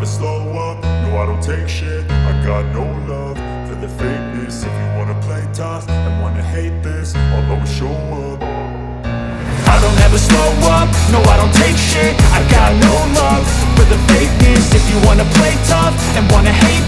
never slow up, no I don't take shit. I got no love for the fakeness. If you wanna play tough and wanna hate this, I'll always show up. I don't ever slow up, no I don't take shit. I got no love for the fakeness. If you wanna play tough and wanna hate